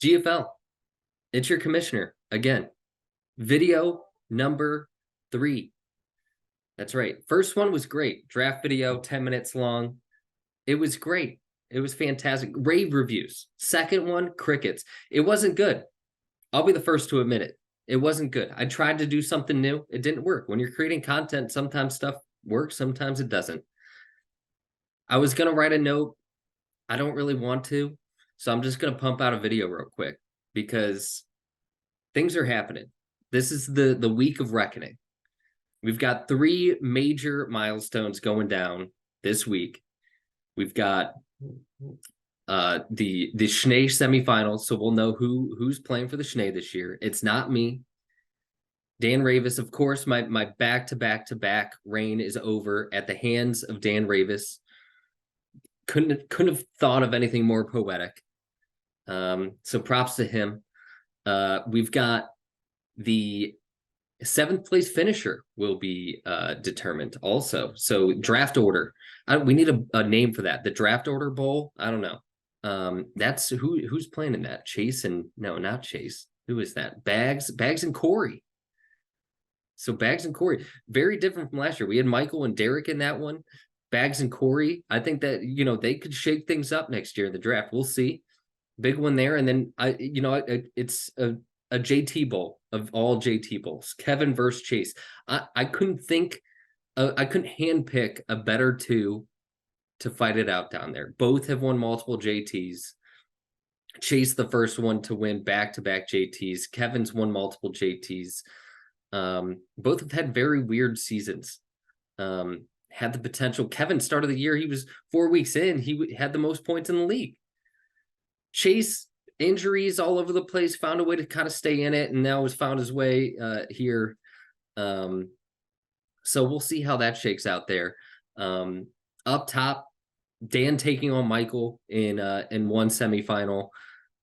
GFL, it's your commissioner again. Video number 3. That's right. First one was great. Draft video, 10 minutes long. It was great. It was fantastic. Rave reviews. Second one, crickets. It wasn't good. I'll be the first to admit it. It wasn't good. I tried to do something new. It didn't work. When you're creating content, sometimes stuff works, sometimes it doesn't. I was going to write a note. I don't really want to. So I'm just going to pump out a video real quick because things are happening. This is the week of reckoning. We've got 3 major milestones going down this week. We've got the Schnee semifinals, so we'll know who's playing for the Schnee this year. It's not me. Dan Ravis, of course, my back-to-back reign is over at the hands of Dan Ravis. Couldn't have thought of anything more poetic. So props to him. We've got the 7th place finisher will be determined also. So draft order. We need a name for that. The draft order bowl. I don't know. That's who's playing in that. Chase and no, not Chase. Who is that? Bags and Corey. So Bags and Corey, very different from last year. We had Michael and Derek in that one. Bags and Corey. I think that they could shake things up next year in the draft. We'll see. Big one there, and then it's a JT bowl of all JT bowls. Kevin versus Chase. I couldn't think, I couldn't handpick a better 2 to fight it out down there. Both have won multiple JTs. Chase, the first one to win back-to-back JTs. Kevin's won multiple JTs. Both have had very weird seasons. Had the potential. Kevin started the year, he was 4 weeks in, he had the most points in the league. Chase, injuries all over the place, found a way to kind of stay in it, and now has found his way here. So we'll see how that shakes out there. Up top, Dan taking on Michael in one semifinal.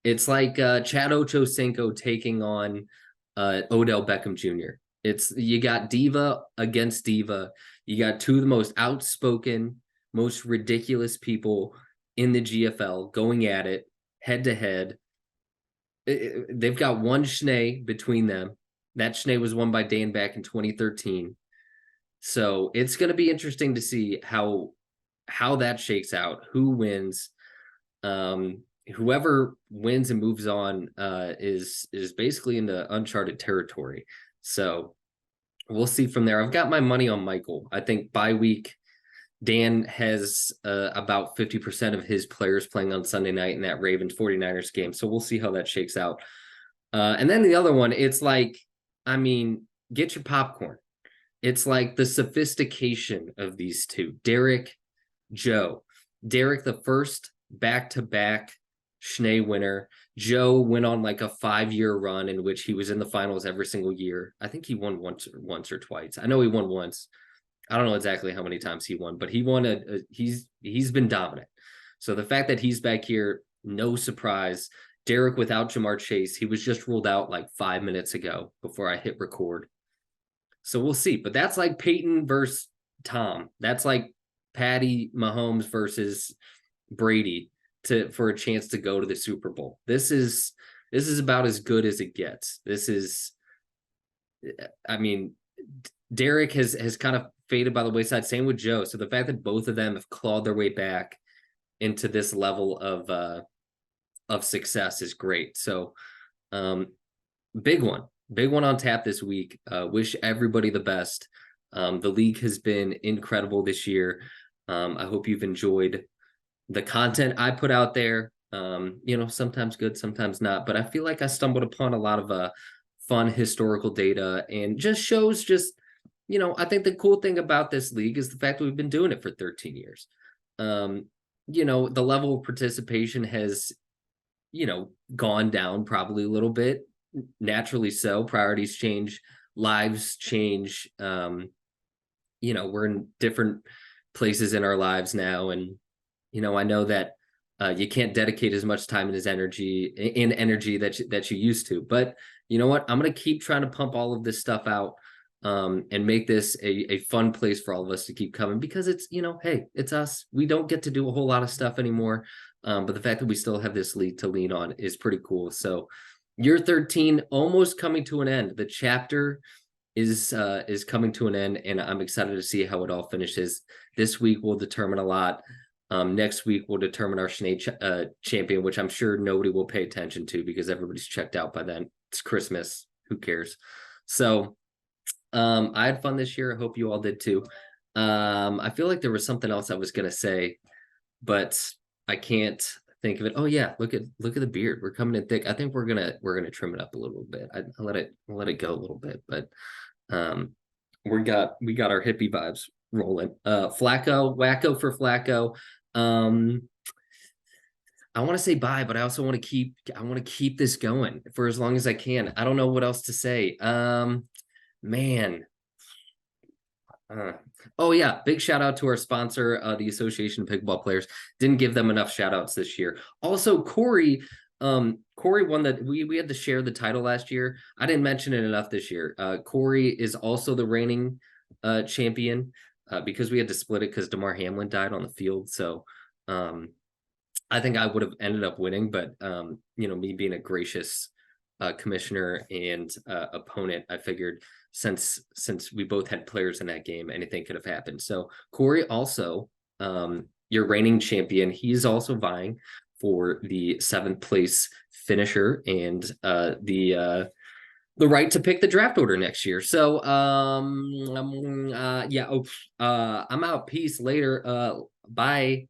It's like Chad Ochocinco taking on Odell Beckham Jr. You got diva against diva. You got 2 of the most outspoken, most ridiculous people in the GFL going at it head to head. They've got one Schnee between them. That Schnee was won by Dan back in 2013. So it's going to be interesting to see how that shakes out, who wins. Whoever wins and moves on is basically into uncharted territory. So we'll see from there. I've got my money on Michael. I think bye week, Dan has about 50% of his players playing on Sunday night in that Ravens 49ers game. So we'll see how that shakes out. And then the other one, it's like, get your popcorn. It's like the sophistication of these 2. Derek, Joe. Derek, the first back-to-back Schnee winner. Joe went on like a 5-year run in which he was in the finals every single year. I think he won once or twice. I know he won once. I don't know exactly how many times he won, but he won he's been dominant. So the fact that he's back here, no surprise. Derek without Jamar Chase, he was just ruled out like 5 minutes ago before I hit record. So we'll see. But that's like Peyton versus Tom. That's like Patty Mahomes versus Brady for a chance to go to the Super Bowl. This is about as good as it gets. Derek has kind of faded by the wayside. Same with Joe. So the fact that both of them have clawed their way back into this level of success is great. So big one on tap this week. Wish everybody the best. The league has been incredible this year. I hope you've enjoyed the content I put out there. Sometimes good, sometimes not, but I feel like I stumbled upon a lot of fun historical data and just shows I think the cool thing about this league is the fact that we've been doing it for 13 years. The level of participation has, gone down probably a little bit, naturally so. Priorities change, lives change. We're in different places in our lives now. And, I know that you can't dedicate as much time and energy that you used to. But you know what? I'm going to keep trying to pump all of this stuff out and make this a fun place for all of us to keep coming because it's, hey, it's us. We don't get to do a whole lot of stuff anymore. But the fact that we still have this league to lean on is pretty cool. So year 13 almost coming to an end. The chapter is coming to an end, and I'm excited to see how it all finishes. This week will determine a lot. Next week will determine our champion, which I'm sure nobody will pay attention to because everybody's checked out by then. It's Christmas. Who cares? So I had fun this year. I hope you all did too. I feel like there was something else I was gonna say, but I can't think of it. Oh yeah, look at the beard. We're coming in thick. I think we're gonna trim it up a little bit. I let it go a little bit, but we got our hippie vibes rolling. Flacco, wacko for Flacco. I want to say bye, but I also want to keep this going for as long as I can. I don't know what else to say. Man. Oh yeah, big shout out to our sponsor, the Association of Pickleball Players. Didn't give them enough shout outs this year. Also, Corey won that. We had to share the title last year. I didn't mention it enough this year. Corey is also the reigning champion because we had to split it because DeMar Hamlin died on the field. So I think I would have ended up winning, but me being a gracious commissioner and opponent, I figured since we both had players in that game, anything could have happened. So Corey also, your reigning champion, he's also vying for the 7th place finisher and the right to pick the draft order next year. So yeah, I'm out. Peace later. Bye.